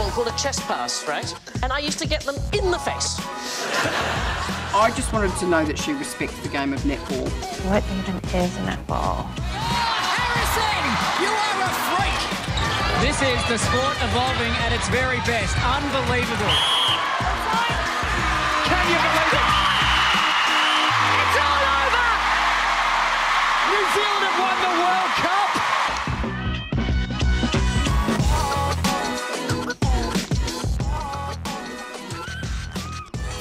netball called a chest pass, right? And I used to get them in the face. I just wanted to know that she respects the game of netball. What even is netball? Harrison, you are a freak! This is the sport evolving at its very best. Unbelievable. Can you believe it? It's all over! New Zealand have won the World Cup!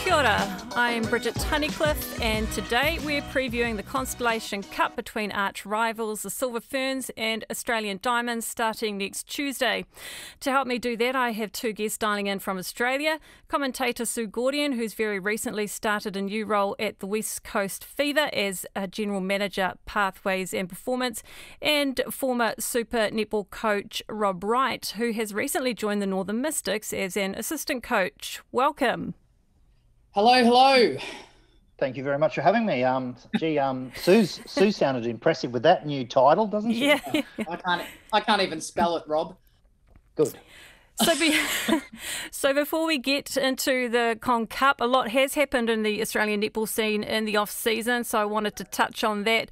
Kia ora, I'm Bridget Tunnicliffe, and today we're previewing the Constellation Cup between arch rivals, the Silver Ferns and Australian Diamonds, starting next Tuesday. To help me do that, I have two guests dialing in from Australia, commentator Sue Gaudion, who's very recently started a new role at the West Coast Fever as a General Manager, Pathways and Performance, and former Super Netball coach Rob Wright, who has recently joined the Northern Mystics as an assistant coach. Welcome. Hello. Thank you very much for having me. Sue sounded impressive with that new title, doesn't she? Yeah. I can't even spell it, Rob. Good. So before we get into the Con Cup, a lot has happened in the Australian netball scene in the off-season, so I wanted to touch on that.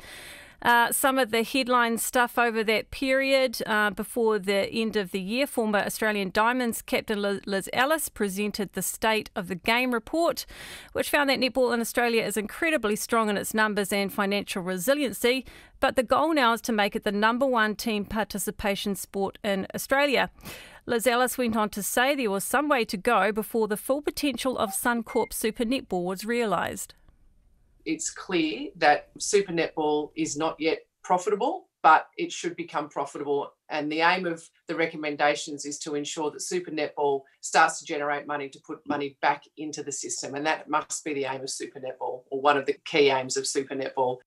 Some of the headline stuff over that period before the end of the year. Former Australian Diamonds captain Liz Ellis presented the State of the Game report, which found that netball in Australia is incredibly strong in its numbers and financial resiliency, but the goal now is to make it the number one team participation sport in Australia. Liz Ellis went on to say there was some way to go before the full potential of Suncorp Super Netball was realised. It's clear that Super Netball is not yet profitable, but it should become profitable. And the aim of the recommendations is to ensure that Super Netball starts to generate money to put money back into the system. And that must be the aim of Super Netball, or one of the key aims of Super Netball.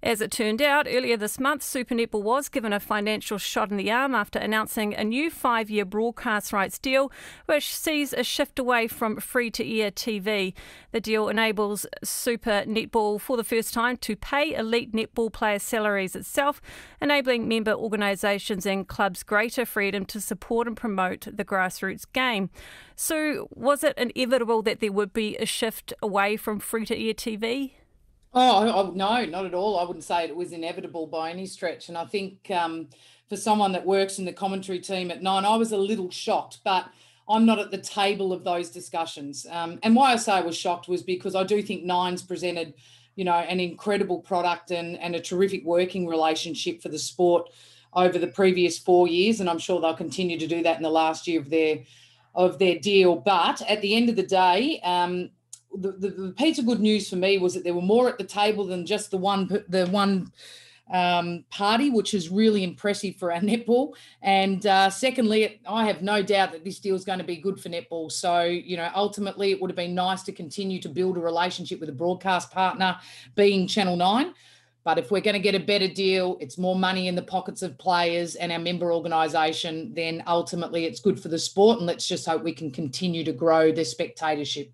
As it turned out, earlier this month, Super Netball was given a financial shot in the arm after announcing a new 5-year broadcast rights deal, which sees a shift away from free-to-air TV. The deal enables Super Netball for the first time to pay elite netball players' salaries itself, enabling member organisations and clubs greater freedom to support and promote the grassroots game. So, was it inevitable that there would be a shift away from free-to-air TV? Oh, no, not at all. I wouldn't say it was inevitable by any stretch. And I think for someone that works in the commentary team at Nine, I was a little shocked, but I'm not at the table of those discussions. And why I say I was shocked was because I do think Nine's presented, an incredible product and a terrific working relationship for the sport over the previous 4 years. And I'm sure they'll continue to do that in the last year of their deal. But at the end of the day, the piece of good news for me was that there were more at the table than just the one party, which is really impressive for our netball. And secondly, I have no doubt that this deal is going to be good for netball. So, ultimately it would have been nice to continue to build a relationship with a broadcast partner, being Channel 9. But if we're going to get a better deal, it's more money in the pockets of players and our member organisation, then ultimately it's good for the sport. And let's just hope we can continue to grow the spectatorship.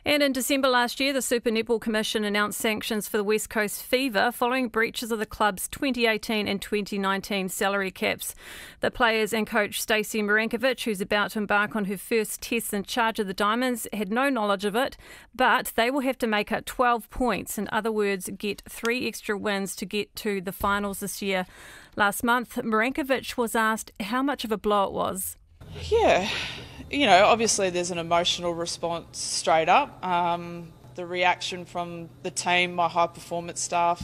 And in December last year, the Super Netball Commission announced sanctions for the West Coast Fever following breaches of the club's 2018 and 2019 salary caps. The players and coach Stacey Mirankovic, who's about to embark on her first test in charge of the Diamonds, had no knowledge of it, but they will have to make up 12 points. In other words, get 3 extra wins to get to the finals this year. Last month, Mirankovic was asked how much of a blow it was. Yeah, obviously there's an emotional response straight up. The reaction from the team, my high performance staff,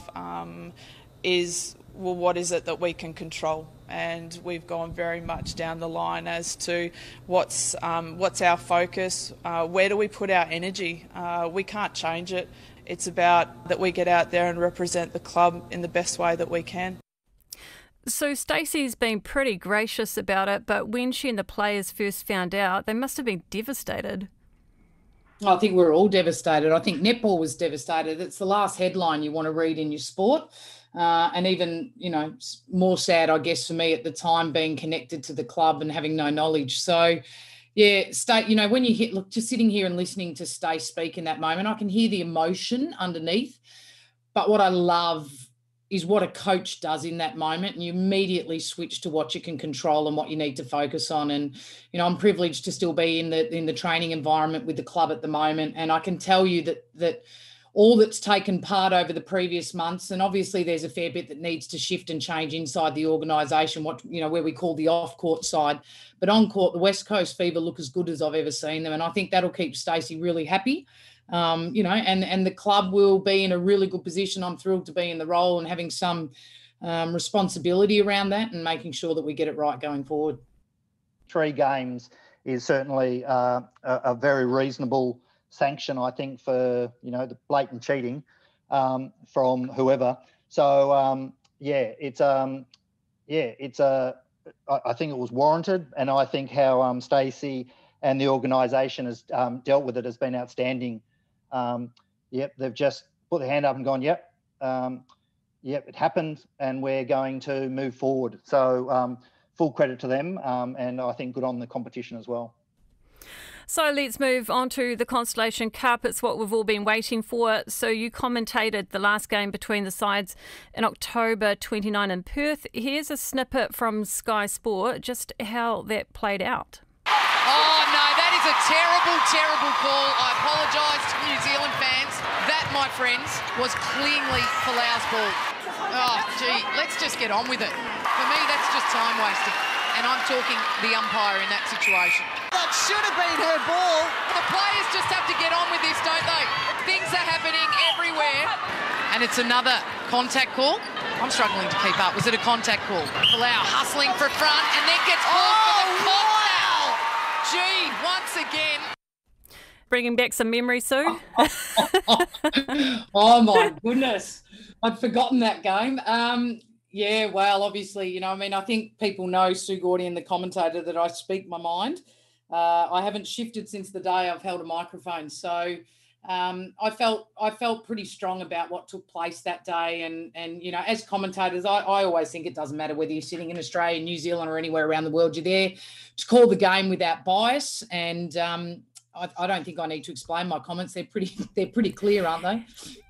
is, well, what is it that we can control? And we've gone very much down the line as to what's our focus, where do we put our energy? We can't change it. It's about that we get out there and represent the club in the best way that we can. So Stacey's been pretty gracious about it, but when she and the players first found out, they must have been devastated. I think we're all devastated. I think netball was devastated. It's the last headline you want to read in your sport. And even, more sad, I guess, for me at the time, being connected to the club and having no knowledge. So, yeah, when you just sitting here and listening to Stace speak in that moment, I can hear the emotion underneath. But what I love is what a coach does in that moment, and you immediately switch to what you can control and what you need to focus on. And I'm privileged to still be in the training environment with the club at the moment, and I can tell you that all that's taken part over the previous months, and obviously there's a fair bit that needs to shift and change inside the organisation, where we call the off-court side, but on-court, the West Coast Fever look as good as I've ever seen them, and I think that'll keep Stacey really happy. And the club will be in a really good position. I'm thrilled to be in the role and having some responsibility around that and making sure that we get it right going forward. 3 games is certainly a very reasonable sanction, I think, for the blatant cheating from whoever. So I think it was warranted, and I think how Stacey and the organisation has dealt with it has been outstanding. They've just put their hand up and gone, it happened, and we're going to move forward. So full credit to them, and I think good on the competition as well. So let's move on to the Constellation Cup. It's what we've all been waiting for. So you commentated the last game between the sides in October 29 in Perth. Here's a snippet from Sky Sport, just how that played out. Oh, no, that is a terrible, terrible call. I apologise to New Zealand fans. That, my friends, was cleanly Folau's ball. Oh, gee, let's just get on with it. For me, that's just time wasted. And I'm talking the umpire in that situation. That should have been her ball. The players just have to get on with this, don't they? Things are happening everywhere. And it's another contact call. I'm struggling to keep up. Was it a contact call? Folau hustling for front and then gets called for the contact. Gee, once again. Bringing back some memory, Sue. Oh, my goodness. I'd forgotten that game. Yeah, well, obviously, I think people know Sue Gaudion, the commentator, that I speak my mind. I haven't shifted since the day I've held a microphone. So I felt pretty strong about what took place that day. And as commentators, I always think it doesn't matter whether you're sitting in Australia, New Zealand, or anywhere around the world. You're there to call the game without bias. And I don't think I need to explain my comments. They're pretty clear, aren't they?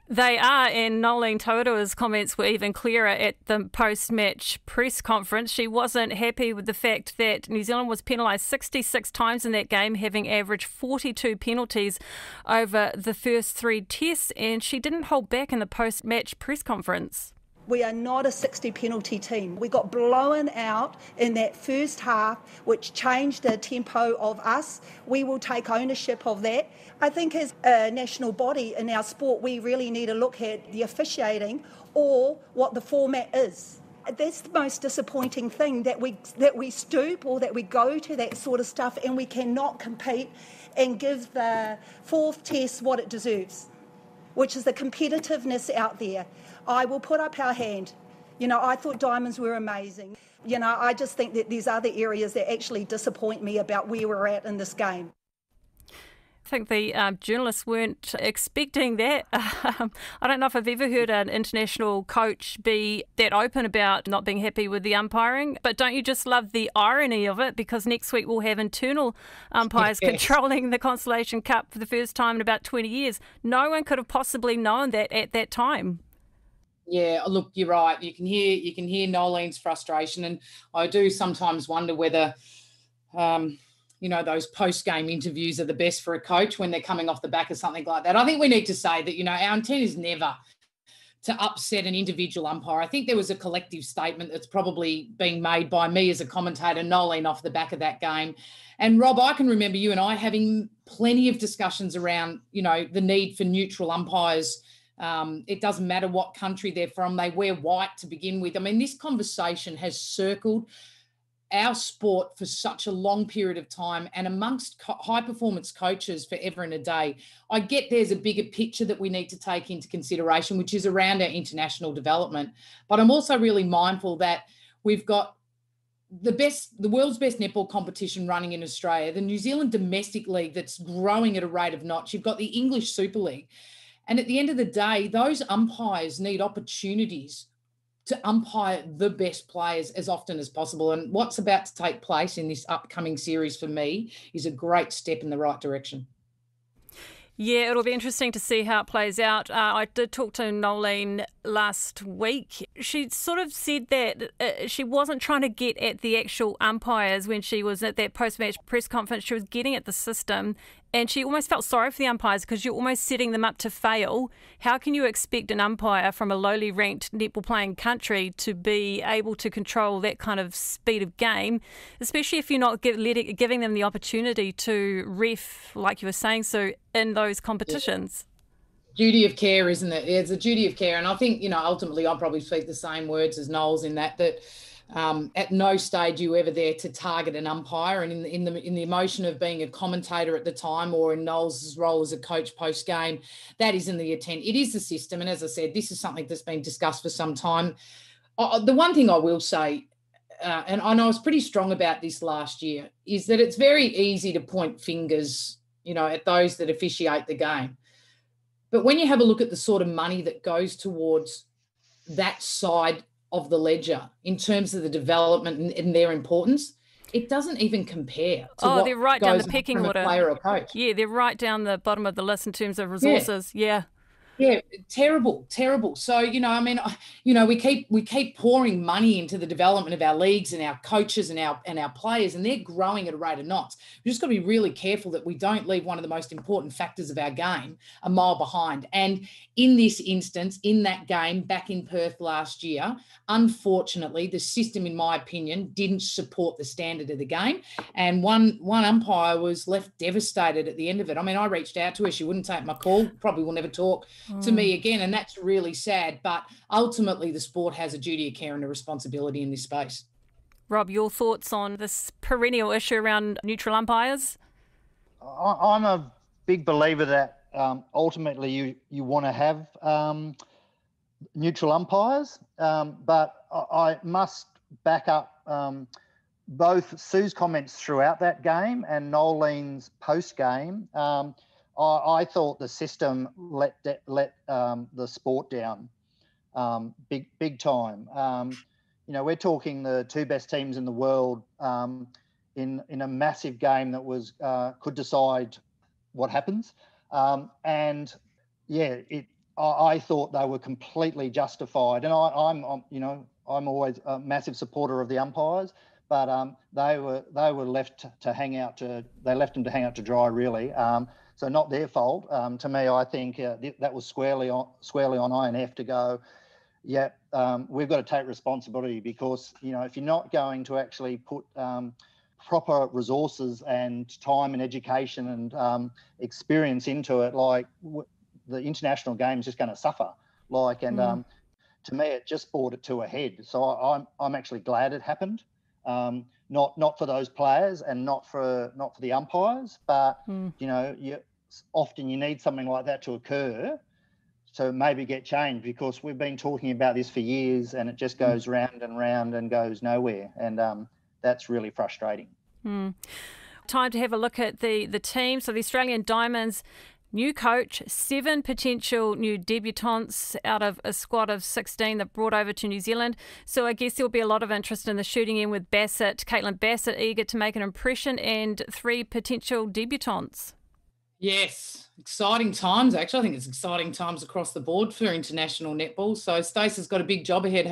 They are, and Nolene Taurua's comments were even clearer at the post-match press conference. She wasn't happy with the fact that New Zealand was penalised 66 times in that game, having averaged 42 penalties over the first 3 tests, and she didn't hold back in the post-match press conference. We are not a 60 penalty team. We got blown out in that first half, which changed the tempo of us. We will take ownership of that. I think as a national body in our sport, we really need to look at the officiating or what the format is. That's the most disappointing thing, that we stoop or that we go to that sort of stuff and we cannot compete and give the 4th test what it deserves, which is the competitiveness out there. I will put up our hand. I thought diamonds were amazing. I just think that there's other areas that actually disappoint me about where we're at in this game. I think the journalists weren't expecting that. I don't know if I've ever heard an international coach be that open about not being happy with the umpiring, but don't you just love the irony of it? Because next week we'll have internal umpires controlling the Constellation Cup for the first time in about 20 years. No one could have possibly known that at that time. Yeah, look, you're right. You can hear Nolene's frustration, and I do sometimes wonder whether, those post-game interviews are the best for a coach when they're coming off the back of something like that. I think we need to say that, our intent is never to upset an individual umpire. I think there was a collective statement that's probably being made by me as a commentator, Nolene, off the back of that game. And Rob, I can remember you and I having plenty of discussions around, the need for neutral umpires. It doesn't matter what country they're from. They wear white to begin with. I mean, this conversation has circled our sport for such a long period of time, and amongst high-performance coaches forever and a day. I get there's a bigger picture that we need to take into consideration, which is around our international development. But I'm also really mindful that we've got the world's best netball competition running in Australia, the New Zealand domestic league that's growing at a rate of knots. You've got the English Super League. And at the end of the day, those umpires need opportunities to umpire the best players as often as possible. And what's about to take place in this upcoming series for me is a great step in the right direction. Yeah, it'll be interesting to see how it plays out. I did talk to Nolene last week. She sort of said that she wasn't trying to get at the actual umpires when she was at that post-match press conference. She was getting at the system, and she almost felt sorry for the umpires because you're almost setting them up to fail. How can you expect an umpire from a lowly ranked netball playing country to be able to control that kind of speed of game, especially if you're not giving them the opportunity to ref, like you were saying, so in those competitions? Duty of care, isn't it? It's a duty of care. And I think, ultimately I'll probably speak the same words as Knowles in that at no stage you ever there to target an umpire. And in the emotion of being a commentator at the time, or in Knowles' role as a coach post-game, that isn't the intent. It is the system. And as I said, this is something that's been discussed for some time. The one thing I will say, and I was pretty strong about this last year, is that it's very easy to point fingers, at those that officiate the game. But when you have a look at the sort of money that goes towards that side of the ledger in terms of the development and their importance, it doesn't even compare to what they're right down the pecking order. Player or coach. Yeah, they're right down the bottom of the list in terms of resources. Yeah. Yeah, terrible. So, we keep pouring money into the development of our leagues and our coaches and our players, and they're growing at a rate of knots. We've just got to be really careful that we don't leave one of the most important factors of our game a mile behind. And in this instance, in that game back in Perth last year, unfortunately, the system, in my opinion, didn't support the standard of the game. And one umpire was left devastated at the end of it. I reached out to her. She wouldn't take my call. Probably will never talk to me again, and that's really sad. But ultimately, the sport has a duty of care and a responsibility in this space. Rob, your thoughts on this perennial issue around neutral umpires? I'm a big believer that ultimately you want to have neutral umpires, but I must back up both Sue's comments throughout that game and Nolene's post-game. I thought the system let the sport down big time. We're talking the two best teams in the world in a massive game that could decide what happens. I thought they were completely justified, and I'm always a massive supporter of the umpires, but they were left to hang out to dry, really. So not their fault. To me, I think that was squarely on INF to go, we've got to take responsibility, because, if you're not going to actually put proper resources and time and education and experience into it, the international game is just going to suffer. To me, it just brought it to a head. So I'm actually glad it happened. Not for those players and not for the umpires, but often you need something like that to occur to maybe get change, because we've been talking about this for years and it just goes round and round and goes nowhere, and that's really frustrating. Time to have a look at the team. So the Australian Diamonds, new coach, 7 potential new debutantes out of a squad of 16 that brought over to New Zealand. So I guess there'll be a lot of interest in the shooting in with Caitlin Bassett, eager to make an impression, and 3 potential debutantes. Yes, exciting times. Actually, I think it's exciting times across the board for international netball. So Stacey's got a big job ahead.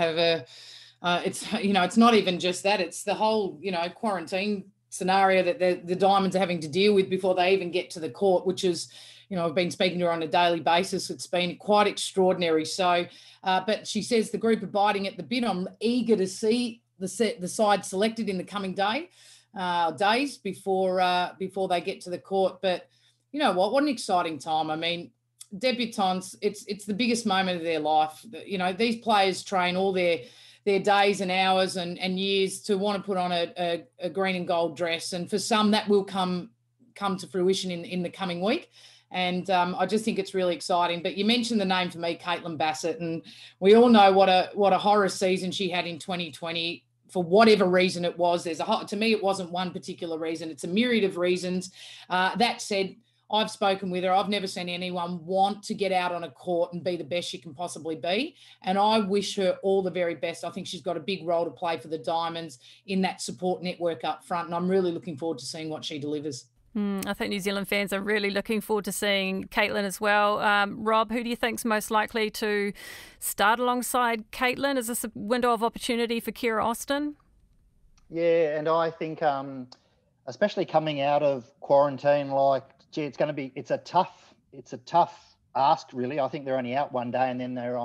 It's not even just that. It's the whole, quarantine scenario that the Diamonds are having to deal with before they even get to the court, which is, I've been speaking to her on a daily basis. It's been quite extraordinary. So, but she says the group are biting at the bit. I'm eager to see the side selected in the coming days before they get to the court. But you know what an exciting time. Debutantes, it's the biggest moment of their life. These players train all their days and hours and years to want to put on a green and gold dress. And for some, that will come to fruition in the coming week. And I just think it's really exciting. But you mentioned the name for me, Caitlin Bassett, and we all know what a horror season she had in 2020. For whatever reason it was, to me, it wasn't one particular reason. It's a myriad of reasons. That said, I've spoken with her. I've never seen anyone want to get out on a court and be the best she can possibly be. And I wish her all the very best. I think she's got a big role to play for the Diamonds in that support network up front. And I'm really looking forward to seeing what she delivers. I think New Zealand fans are really looking forward to seeing Caitlin as well. Rob, who do you think's most likely to start alongside Caitlin? Is this a window of opportunity for Kira Austin? Yeah, and I think, especially coming out of quarantine, it's a tough ask, really. I think they're only out one day and then they're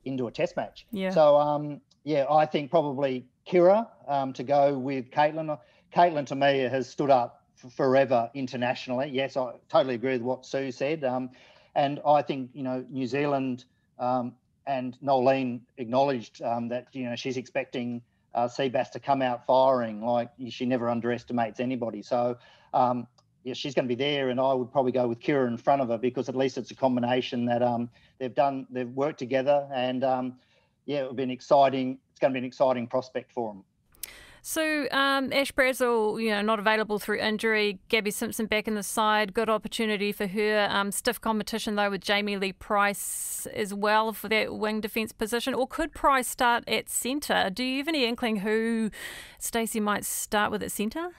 into a test match. Yeah. So I think probably Kira to go with Caitlin. Caitlin to me has stood up forever internationally. Yes, I totally agree with what Sue said. And I think, New Zealand and Nolene acknowledged that, she's expecting Seabass to come out firing. Like, she never underestimates anybody. So, she's going to be there, and I would probably go with Kira in front of her because at least it's a combination that they've worked together, and it's going to be an exciting prospect for them. So Ash Brazel, not available through injury. Gabby Simpson back in the side. Good opportunity for her. Stiff competition, though, with Jamie Lee Price as well for that wing defence position. Or could Price start at centre? Do you have any inkling who Stacey might start with at centre?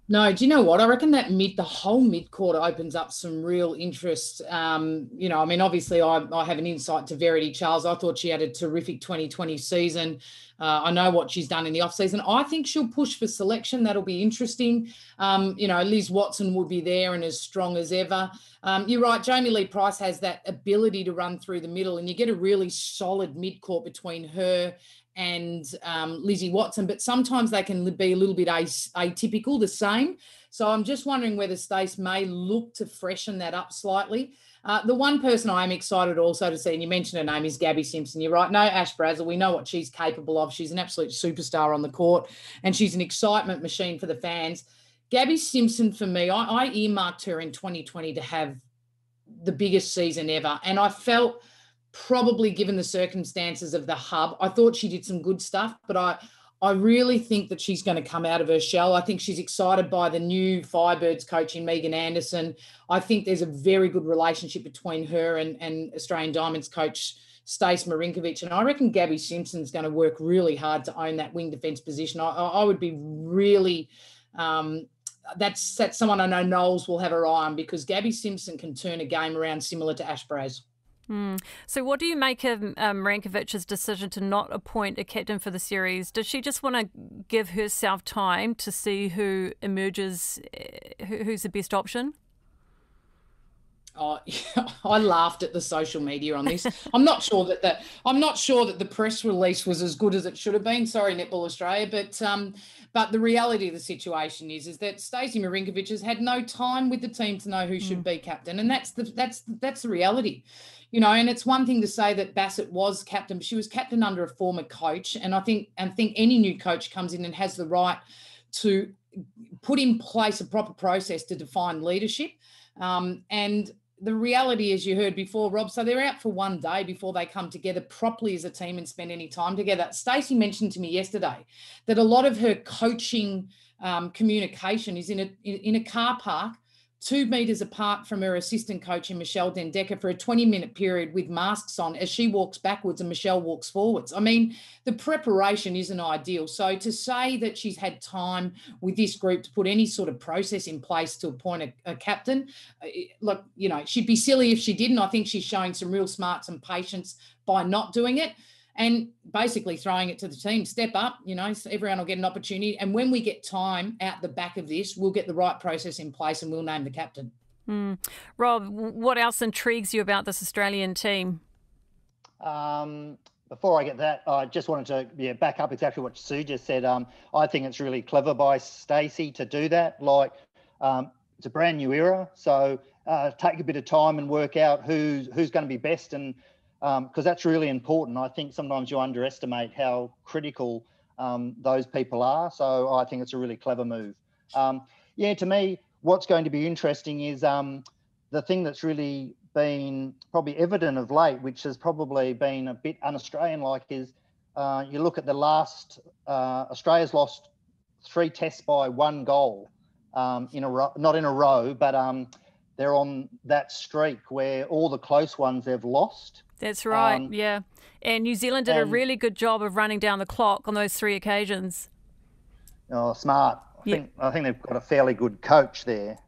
No, do you know what? I reckon that the whole mid-court opens up some real interest. Obviously I have an insight to Verity Charles. I thought she had a terrific 2020 season. I know what she's done in the off-season. I think she'll push for selection. That'll be interesting. Liz Watson will be there and as strong as ever. You're right, Jamie Lee Price has that ability to run through the middle, and you get a really solid mid-court between her and Lizzie Watson, but sometimes they can be a little bit atypical, the same. So I'm just wondering whether Stace may look to freshen that up slightly. The one person I am excited also to see, and you mentioned her name, is Gabby Simpson. You're right. No, Ash Brazel. We know what she's capable of. She's an absolute superstar on the court, and she's an excitement machine for the fans. Gabby Simpson, for me, I earmarked her in 2020 to have the biggest season ever, and I felt, probably given the circumstances of the hub, I thought she did some good stuff, but I really think that she's going to come out of her shell. I think she's excited by the new Firebirds coach in Megan Anderson. I think there's a very good relationship between her and Australian Diamonds coach Stace Marinkovic, and I reckon Gabby Simpson's going to work really hard to own that wing defence position. I would be really... that's someone I know Knowles will have her eye on, because Gabby Simpson can turn a game around similar to Ash Brazel. So what do you make of Marinkovic's decision to not appoint a captain for the series? Does she just want to give herself time to see who emerges, who's the best option? Oh, I laughed at the social media on this. I'm not sure that the press release was as good as it should have been. Sorry, Netball Australia, but the reality of the situation is that Stacey Marinkovic has had no time with the team to know who should be captain, and that's the reality. And it's one thing to say that Bassett was captain, but she was captain under a former coach. And I think any new coach comes in and has the right to put in place a proper process to define leadership. And the reality, as you heard before, Rob, so they're out for one day before they come together properly as a team and spend any time together. Stacey mentioned to me yesterday that a lot of her coaching communication is in a car park 2 metres apart from her assistant coach in Michelle Dendecker for a 20-minute period with masks on as she walks backwards and Michelle walks forwards. I mean, the preparation isn't ideal. So to say that she's had time with this group to put any sort of process in place to appoint a captain, look, she'd be silly if she didn't. I think she's showing some real smarts and patience by not doing it, and basically throwing it to the team. Step up, so everyone will get an opportunity. And when we get time out the back of this, we'll get the right process in place and we'll name the captain. Rob, what else intrigues you about this Australian team? Before I get that, I just wanted to back up exactly what Sue just said. I think it's really clever by Stacey to do that. It's a brand new era, so take a bit of time and work out who's going to be best, and because that's really important. I think sometimes you underestimate how critical those people are. So I think it's a really clever move. To me, what's going to be interesting is the thing that's really been probably evident of late, which has probably been a bit un-Australian-like, is you look at the last, Australia's lost 3 tests by 1 goal in a row, not in a row, but they're on that streak where all the close ones they've lost. That's right, yeah. And New Zealand did a really good job of running down the clock on those 3 occasions. Oh, smart. I think they've got a fairly good coach there.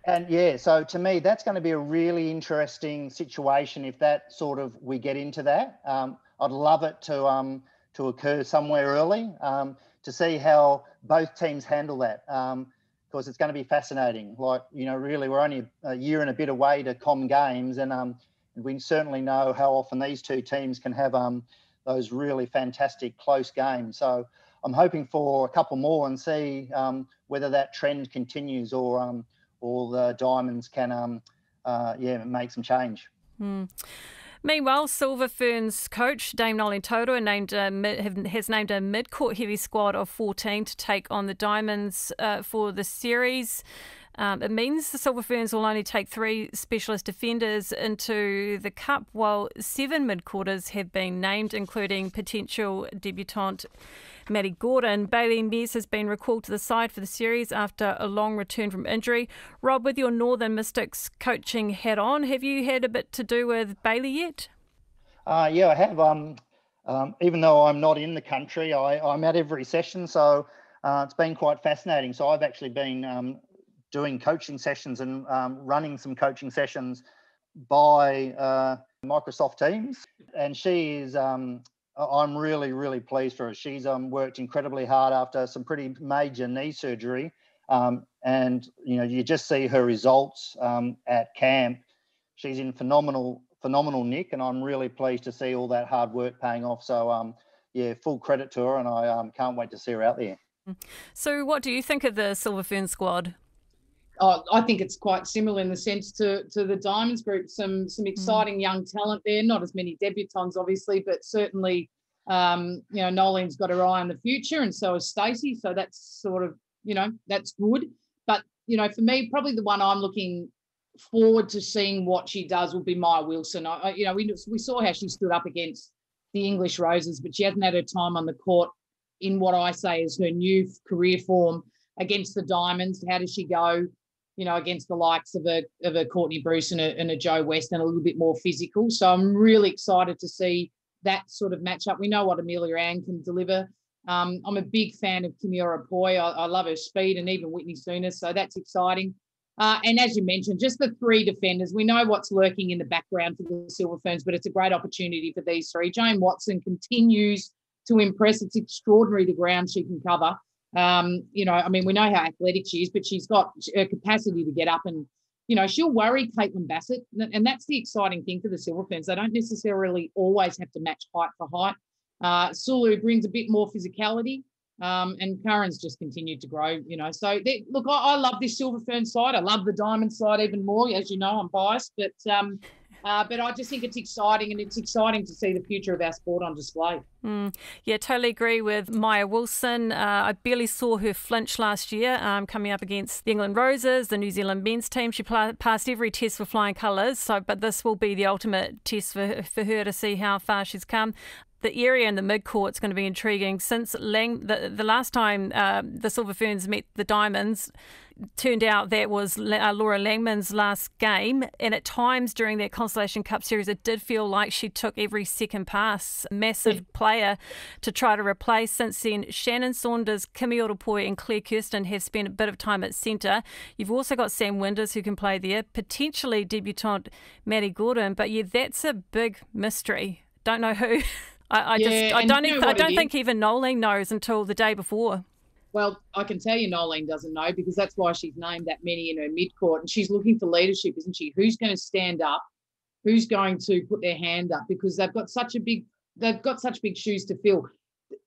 And yeah, so to me, that's going to be a really interesting situation if that sort of we get into that. I'd love it to occur somewhere early to see how both teams handle that, because it's going to be fascinating. Like, you know, really, we're only a year and a bit away to Com Games, and we certainly know how often these two teams can have those really fantastic close games. So I'm hoping for a couple more and see whether that trend continues or the Diamonds can, make some change. Meanwhile, Silver Ferns coach Dame Nolene Toto has named a mid-court heavy squad of 14 to take on the Diamonds for the series. It means the Silver Ferns will only take 3 specialist defenders into the Cup, while 7 mid-courters have been named, including potential debutant Maddie Gordon. Bailey Mears has been recalled to the side for the series after a long return from injury. Rob, with your Northern Mystics coaching hat on, have you had a bit to do with Bailey yet? Yeah, I have. Even though I'm not in the country, I'm at every session, so it's been quite fascinating. So I've actually been doing coaching sessions and running some coaching sessions by Microsoft Teams, and she is... I'm really, really pleased for her. She's worked incredibly hard after some pretty major knee surgery. And, you know, you just see her results at camp. She's in phenomenal nick, and I'm really pleased to see all that hard work paying off. So, full credit to her, and I can't wait to see her out there. So what do you think of the Silver Fern squad? I think it's quite similar in the sense to the Diamonds group. Some exciting young talent there. Not as many debutants, obviously, but certainly, Nolene's got her eye on the future, and so has Stacey. So that's sort of, that's good. But for me, probably the one I'm looking forward to seeing what she does will be Maya Wilson. We saw how she stood up against the English Roses, but she hasn't had her time on the court in what I say is her new career form against the Diamonds. How does she go? Against the likes of a Courtney Bruce and a Joe West, and a little bit more physical. So I'm really excited to see that sort of matchup. We know what Amelia Ann can deliver. I'm a big fan of Kimura Poi. I love her speed, and even Whitney Sooners, so that's exciting. And as you mentioned, just the 3 defenders. We know what's lurking in the background for the Silver Ferns, but it's a great opportunity for these 3. Jane Watson continues to impress. It's extraordinary the ground she can cover. We know how athletic she is, but she's got her capacity to get up and, she'll worry Caitlin Bassett. And that's the exciting thing for the Silver Ferns. They don't necessarily always have to match height for height. Sulu brings a bit more physicality, and Curran's just continued to grow, So, look, I love this Silver Fern side. I love the Diamond side even more. As you know, I'm biased, but I just think it's exciting, and it's exciting to see the future of our sport on display. Yeah, totally agree with Maya Wilson. I barely saw her flinch last year coming up against the England Roses, the New Zealand men's team. She passed every test for flying colours, but this will be the ultimate test for her to see how far she's come. The area in the mid-court is going to be intriguing. Since the last time the Silver Ferns met the Diamonds, turned out that was Laura Langman's last game, and at times during that Constellation Cup series it did feel like she took every second pass. Massive player to try to replace. Since then, Shannon Saunders, Kimi Orapoi and Claire Kirsten have spent a bit of time at centre. You've also got Sam Winders who can play there, potentially debutante Maddie Gordon, but that's a big mystery. Don't know who. I don't think even Nolene knows until the day before. Well, I can tell you Nolene doesn't know, because that's why she's named that many in her mid-court, and she's looking for leadership, isn't she? Who's going to stand up? Who's going to put their hand up? Because they've got such big shoes to fill.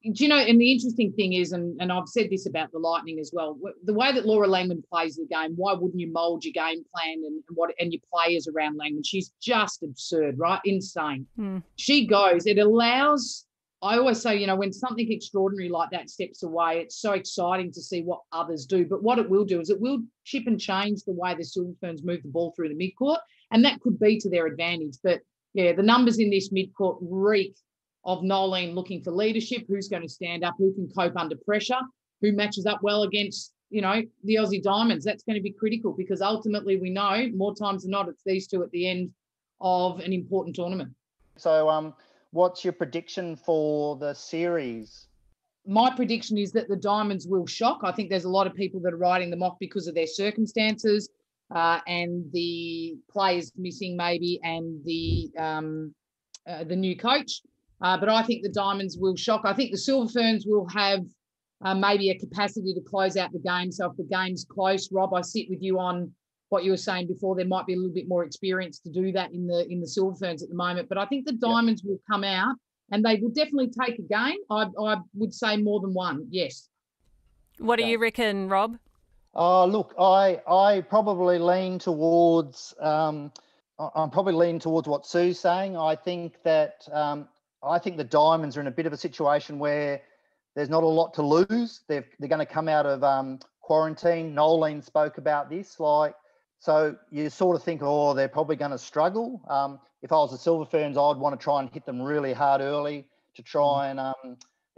Do you know, and the interesting thing is, and I've said this about the Lightning as well, the way that Laura Langman plays the game, why wouldn't you mould your game plan and your players around Langman? She's just absurd, right? Insane. She goes, it allows... I always say, when something extraordinary like that steps away, it's so exciting to see what others do. But what it will do is it will chip and change the way the Silver Ferns move the ball through the midcourt, and that could be to their advantage. But, the numbers in this midcourt reek of Nolene looking for leadership, who's going to stand up, who can cope under pressure, who matches up well against, the Aussie Diamonds. That's going to be critical, because ultimately we know more times than not it's these 2 at the end of an important tournament. So, what's your prediction for the series? my prediction is that the Diamonds will shock. I think there's a lot of people that are writing them off because of their circumstances and the players missing maybe and the new coach. But I think the Diamonds will shock. I think the Silver Ferns will have maybe a capacity to close out the game. So if the game's close, Rob, I sit with you on what you were saying before. There might be a little bit more experience to do that in the Silver Ferns at the moment. But I think the Diamonds will come out and they will definitely take a game. I would say more than one, yes. What do you reckon, Rob? Look, I probably lean towards I'm probably leaning towards what Sue's saying. I think that I think the Diamonds are in a bit of a situation where there's not a lot to lose. They're going to come out of quarantine. Nolene spoke about this. So you sort of think, oh, they're probably going to struggle. If I was the Silver Ferns, I'd want to try and hit them really hard early to try and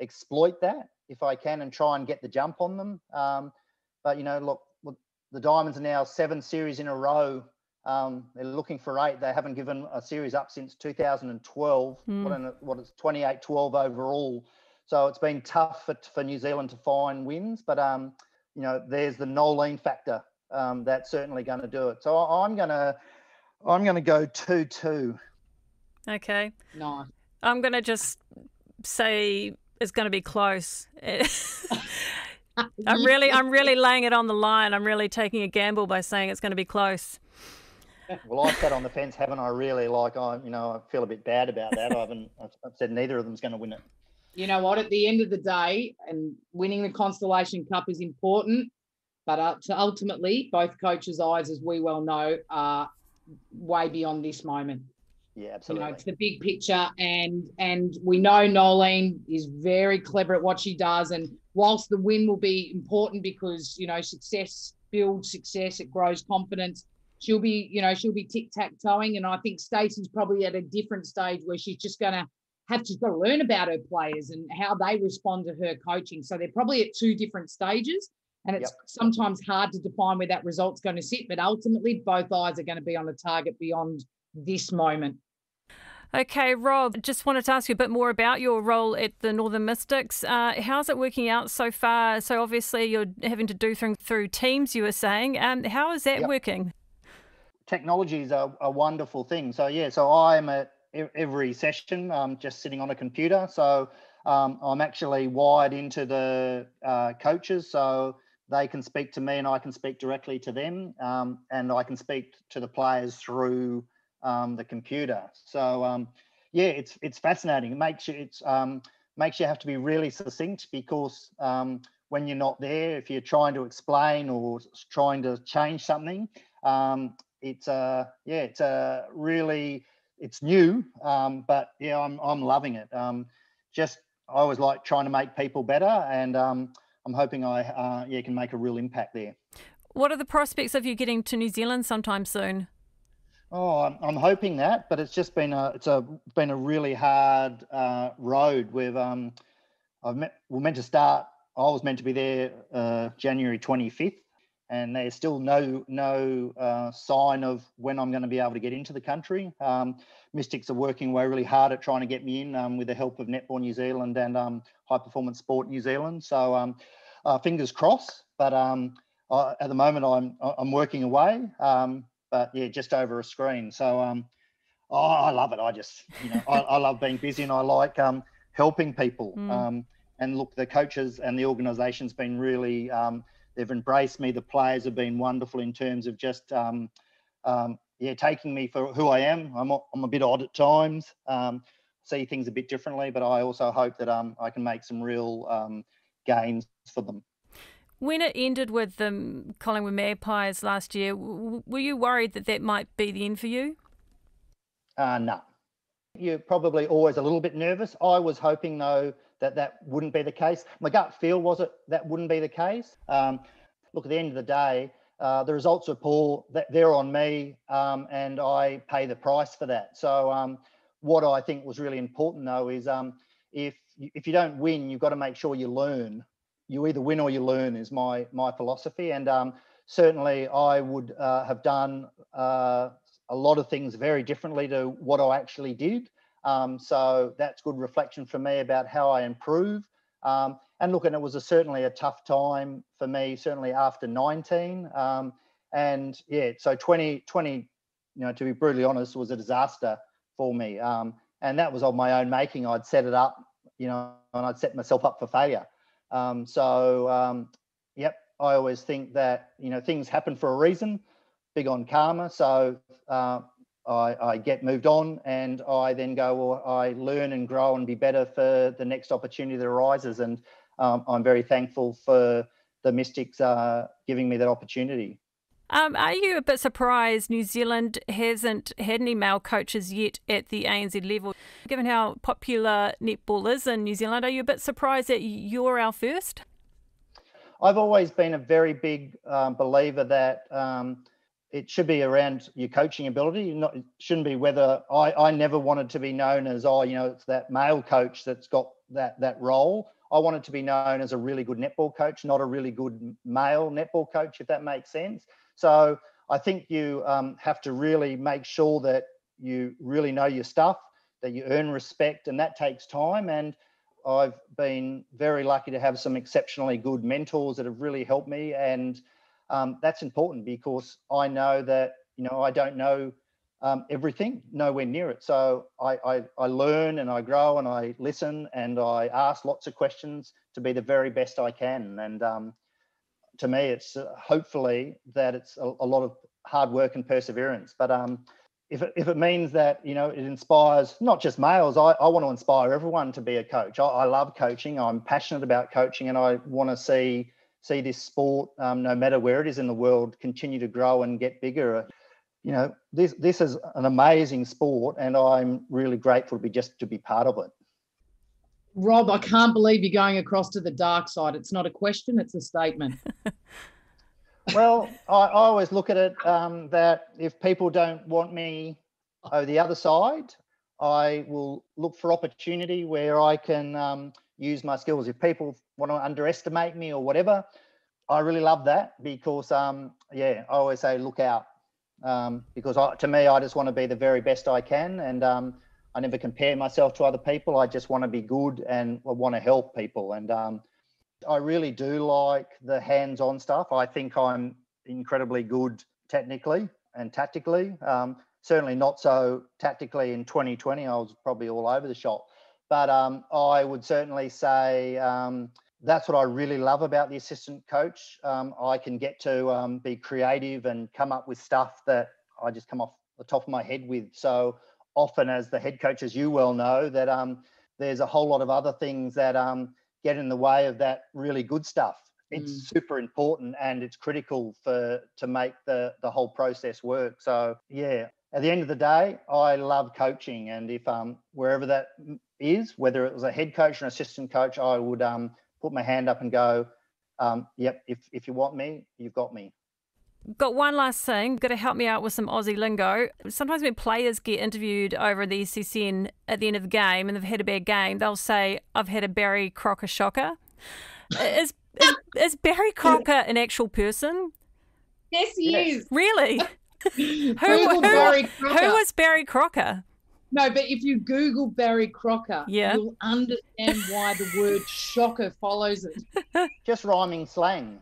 exploit that if I can and try and get the jump on them. But, look, the Diamonds are now 7 series in a row. They're looking for 8. They haven't given a series up since 2012. What is 28-12 overall. So it's been tough for New Zealand to find wins. But, there's the Nolene factor. That's certainly going to do it. So I'm going to go 2-2. Okay. Nice. I'm going to just say it's going to be close. I'm really laying it on the line. I'm really taking a gamble by saying it's going to be close. Well, I sat on the fence, haven't I? Really, I feel a bit bad about that. I've said neither of them's going to win it. You know what? At the end of the day, and winning the Constellation Cup is important, but ultimately, both coaches' eyes, as we well know, are way beyond this moment. Yeah, absolutely. It's the big picture, and we know Nolene is very clever at what she does. And whilst the win will be important because success builds success, it grows confidence. She'll be tic-tac-toeing, and I think Stacey's probably at a different stage where she's just got to learn about her players and how they respond to her coaching. So they're probably at 2 different stages, and it's sometimes hard to define where that result's going to sit. But ultimately, both eyes are going to be on the target beyond this moment. Okay, Rob, just wanted to ask you a bit more about your role at the Northern Mystics. How's it working out so far? So obviously you're having to do through teams, you were saying. How is that working? Technology is a wonderful thing. So I'm at every session just sitting on a computer. So I'm actually wired into the coaches, so they can speak to me and I can speak directly to them, and I can speak to the players through the computer. So it's fascinating. It makes you have to be really succinct because when you're not there, if you're trying to explain or trying to change something, it's new, but I'm loving it. I always like trying to make people better, and I'm hoping I can make a real impact there. What are the prospects of you getting to New Zealand sometime soon? Oh, I'm hoping that, but it's just been a really hard road. I was meant to be there January 25th, and there's still no sign of when I'm going to be able to get into the country. Mystics are working away really hard at trying to get me in with the help of Netball New Zealand and High Performance Sport New Zealand. So fingers crossed. But at the moment, I'm working away. But just over a screen. So I love it. I just I love being busy, and I like helping people. And look, the coaches and the organisation's been really they've embraced me. The players have been wonderful in terms of just taking me for who I am. I'm a bit odd at times, see things a bit differently, but I also hope that I can make some real gains for them. When it ended with the Collingwood Magpies last year, were you worried that might be the end for you? No. You're probably always a little bit nervous. I was hoping, though, that wouldn't be the case. My gut feel was that wouldn't be the case. Look, at the end of the day, the results are poor. They're on me, and I pay the price for that. So what I think was really important, though, is if you don't win, you've got to make sure you learn. You either win or you learn is my philosophy. And certainly I would have done a lot of things very differently to what I actually did. So that's good reflection for me about how I improve. And And look, and it was certainly a tough time for me, certainly after 19. And yeah, so 2020, to be brutally honest, was a disaster for me. And that was of my own making. I'd set it up, and I'd set myself up for failure. Yep, I always think that, things happen for a reason, big on karma. So I get moved on, and I then go, well, I learn and grow and be better for the next opportunity that arises. And I'm very thankful for the Mystics giving me that opportunity. Are you a bit surprised New Zealand hasn't had any male coaches yet at the ANZ level? Given how popular netball is in New Zealand, are you a bit surprised that you're our first? I've always been a very big believer that it should be around your coaching ability. It shouldn't be whether I never wanted to be known as, it's that male coach that's got that role. I wanted to be known as a really good netball coach, not a really good male netball coach, if that makes sense. So I think you have to really make sure that you really know your stuff, that you earn respect, and that takes time. And I've been very lucky to have some exceptionally good mentors that have really helped me. And that's important, because I know that, I don't know everything, nowhere near it. So I learn and I grow and I listen and I ask lots of questions to be the very best I can. And to me, it's hopefully that it's a lot of hard work and perseverance. But if it means that, it inspires not just males, I want to inspire everyone to be a coach. I love coaching. I'm passionate about coaching, and I want to see this sport, no matter where it is in the world, continue to grow and get bigger. This is an amazing sport, and I'm really grateful to be part of it. Rob, I can't believe you're going across to the dark side. It's not a question, it's a statement. Well, I always look at it that if people don't want me over the other side, I will look for opportunity where I can use my skills. If people want to underestimate me or whatever, I really love that, because, I always say look out, because to me, I just want to be the very best I can. And I never compare myself to other people. I just want to be good and I want to help people. And I really do like the hands-on stuff. I think I'm incredibly good technically and tactically. Certainly not so tactically in 2020. I was probably all over the shop. But I would certainly say that's what I really love about the assistant coach. I can get to be creative and come up with stuff that I just come off the top of my head with. So often, as the head coach, as you well know, that there's a whole lot of other things that get in the way of that really good stuff. It's super important, and it's critical to make the whole process work. So yeah, at the end of the day, I love coaching, and if wherever that is, whether it was a head coach or an assistant coach, I would put my hand up and go, yep, if you want me, you've got me. Got one last thing, got to help me out with some Aussie lingo. Sometimes when players get interviewed over the SCN at the end of the game and they've had a bad game, they'll say, I've had a Barry Crocker shocker. Is Barry Crocker an actual person? Yes, he is. Really? Who was Barry Crocker? No, but if you Google Barry Crocker, you'll understand why the word shocker follows it. Just rhyming slang.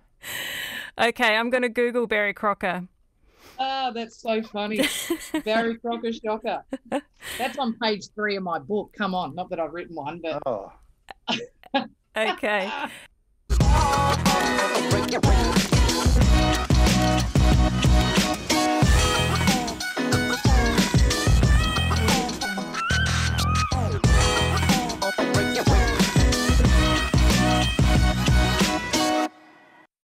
Okay, I'm going to Google Barry Crocker. Oh, that's so funny. Barry Crocker shocker. That's on page 3 of my book. Come on, not that I've written one, but... Oh. Okay.